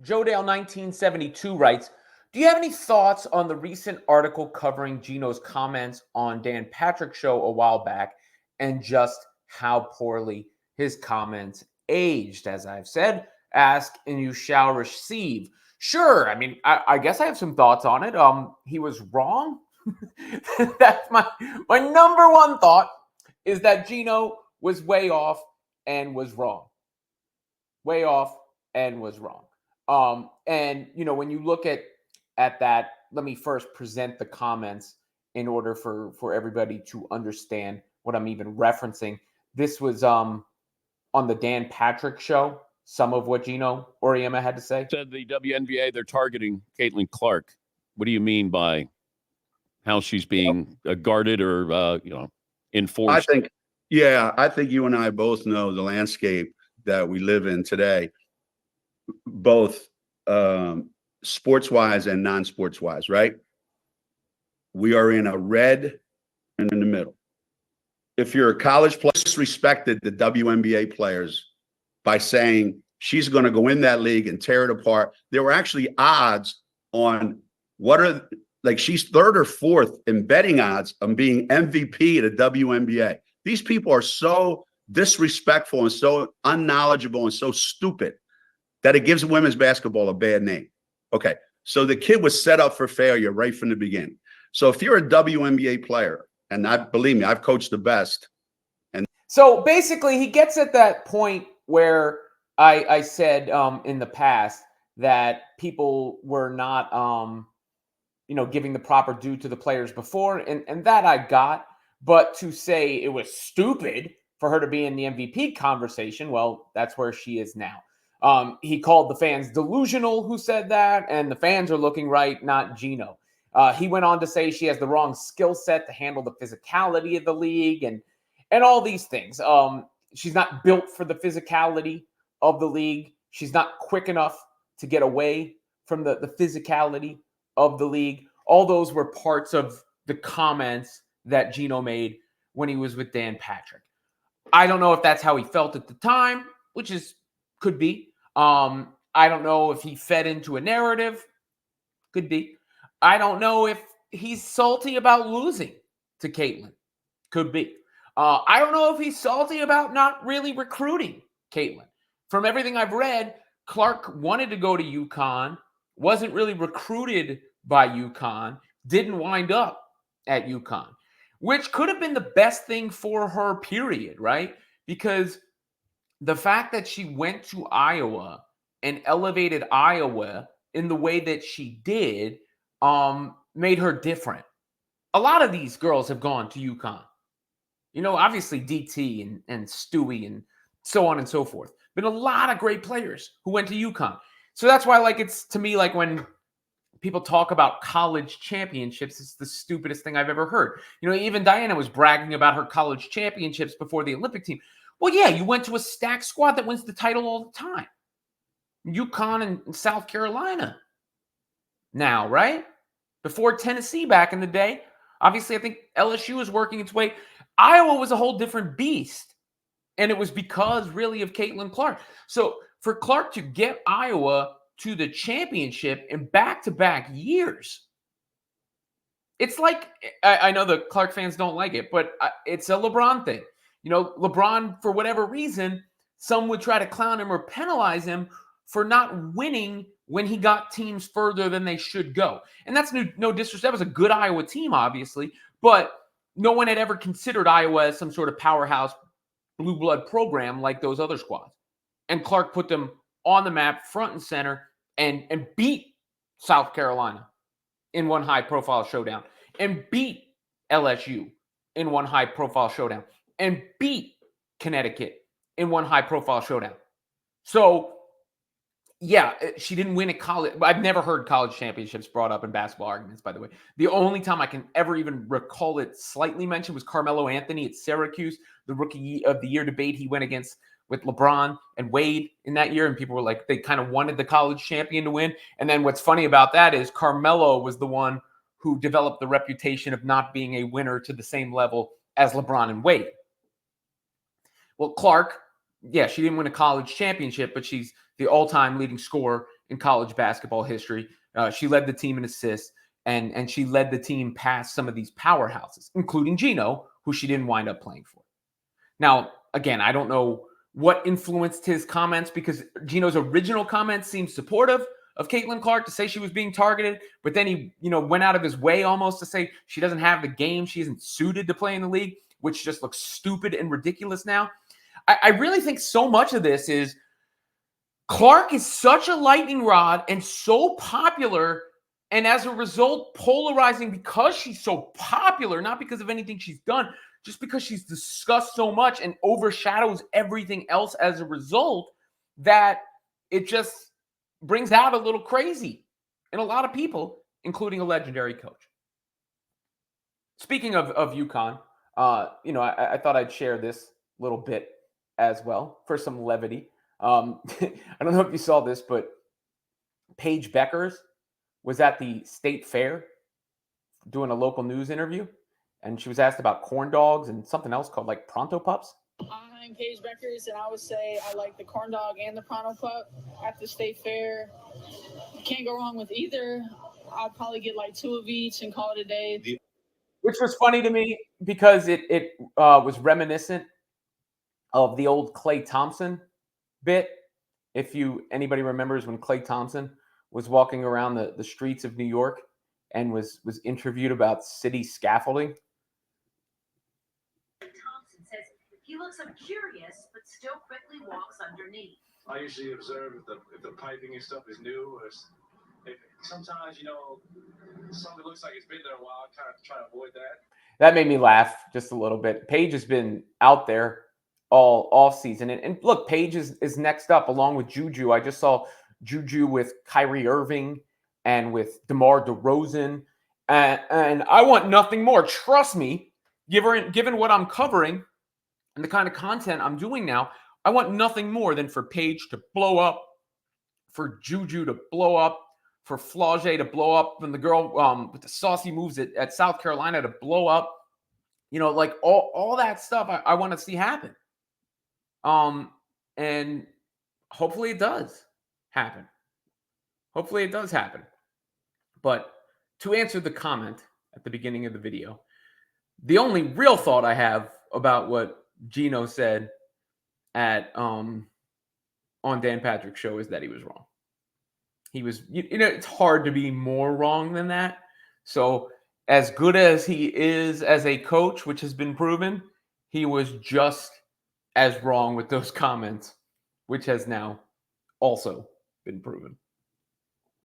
Jodale 1972 writes, do you have any thoughts on the recent article covering Geno's comments on Dan Patrick's show a while back and just how poorly his comments aged? As I've said, ask and you shall receive. Sure. I mean, I guess I have some thoughts on it. He was wrong. That's my number one thought, is that Geno was way off and was wrong. Way off and was wrong. And when you look at that, let me first present the comments in order for everybody to understand what I'm even referencing. This was on the Dan Patrick show, some of what Geno Auriemma had to say. Said the WNBA, they're targeting Caitlin Clark. What do you mean by how she's being guarded or enforced? I think you and I both know the landscape that we live in today, both sports-wise and non-sports-wise, right? We are in a red in the middle. If you're a college player, disrespected the WNBA players by saying she's going to go in that league and tear it apart. There were actually odds on she's third or fourth in betting odds on being MVP at the WNBA. These people are so disrespectful and so unknowledgeable and so stupid that it gives women's basketball a bad name. Okay, so the kid was set up for failure right from the beginning. So if you're a WNBA player, and believe me, I've coached the best. And so basically, he gets at that point where I said in the past that people were not, giving the proper due to the players before, and that I got. But to say it was stupid for her to be in the MVP conversation, well, that's where she is now. He called the fans delusional who said that, and the fans are looking right, not Geno. He went on to say she has the wrong skill set to handle the physicality of the league and all these things. She's not built for the physicality of the league. She's not quick enough to get away from the physicality of the league. All those were parts of the comments that Geno made when he was with Dan Patrick. I don't know if that's how he felt at the time, which could be. I don't know if he fed into a narrative. Could be. I don't know if he's salty about losing to Caitlin. Could be. I don't know if he's salty about not really recruiting Caitlin. From everything I've read, Clark wanted to go to UConn, wasn't really recruited by UConn, didn't wind up at UConn, which could have been the best thing for her, period, right? Because the fact that she went to Iowa and elevated Iowa in the way that she did made her different. A lot of these girls have gone to UConn. Obviously DT and Stewie and so on and so forth. Been a lot of great players who went to UConn. So that's why, it's to me, when people talk about college championships, it's the stupidest thing I've ever heard. Even Diana was bragging about her college championships before the Olympic team. Well, yeah, you went to a stacked squad that wins the title all the time. UConn and South Carolina now, right? Before Tennessee back in the day. Obviously, I think LSU is working its way. Iowa was a whole different beast. And it was because, really, of Caitlin Clark. So for Clark to get Iowa to the championship in back-to-back years, it's like, I know the Clark fans don't like it, but it's a LeBron thing. LeBron, for whatever reason, some would try to clown him or penalize him for not winning when he got teams further than they should go. And that's no disrespect. That was a good Iowa team, obviously, but no one had ever considered Iowa as some sort of powerhouse blue blood program like those other squads. And Clark put them on the map, front and center, and beat South Carolina in one high-profile showdown, and beat LSU in one high-profile showdown, and beat Connecticut in one high-profile showdown. So, yeah, she didn't win at college. I've never heard college championships brought up in basketball arguments, by the way. The only time I can ever even recall it slightly mentioned was Carmelo Anthony at Syracuse, the Rookie of the Year debate he went against with LeBron and Wade in that year. And people were like, they kind of wanted the college champion to win. And then what's funny about that is Carmelo was the one who developed the reputation of not being a winner to the same level as LeBron and Wade. Well, Clark, yeah, she didn't win a college championship, but she's the all-time leading scorer in college basketball history. She led the team in assists, and she led the team past some of these powerhouses, including Geno, who she didn't wind up playing for. Now, again, I don't know what influenced his comments, because Geno's original comments seemed supportive of Caitlin Clark, to say she was being targeted, but then he, went out of his way almost to say she doesn't have the game, she isn't suited to play in the league, which just looks stupid and ridiculous now. I really think so much of this is Clark is such a lightning rod and so popular, and as a result, polarizing because she's so popular, not because of anything she's done, just because she's discussed so much and overshadows everything else as a result, that it just brings out a little crazy in a lot of people, including a legendary coach. Speaking of UConn, I thought I'd share this little bit as well for some levity. I don't know if you saw this, but Paige Bueckers was at the state fair doing a local news interview, and she was asked about corn dogs and something else called like Pronto Pups. I'm Paige Bueckers, and I would say I like the corn dog and the Pronto Pup at the state fair. Can't go wrong with either. I'll probably get like 2 of each and call it a day. Which was funny to me because it was reminiscent of the old Klay Thompson bit. If anybody remembers when Klay Thompson was walking around the streets of New York and was interviewed about city scaffolding. Thompson says he looks curious, but still quickly walks underneath. I usually observe if the piping and stuff is new, or sometimes, something looks like it's been there a while. I kind of try to avoid that. That made me laugh just a little bit. Paige has been out there all off season. And look, Paige is next up along with Juju. I just saw Juju with Kyrie Irving and with DeMar DeRozan. And I want nothing more. Trust me, given what I'm covering and the kind of content I'm doing now, I want nothing more than for Paige to blow up, for Juju to blow up, for Flau'jae to blow up, and the girl with the saucy moves at South Carolina to blow up. Like all that stuff I want to see happen. And hopefully it does happen. Hopefully it does happen. But to answer the comment at the beginning of the video, the only real thought I have about what Geno said at on Dan Patrick's show is that he was wrong. He was, it's hard to be more wrong than that. So as good as he is as a coach, which has been proven, he was just as wrong with those comments, which has now also been proven.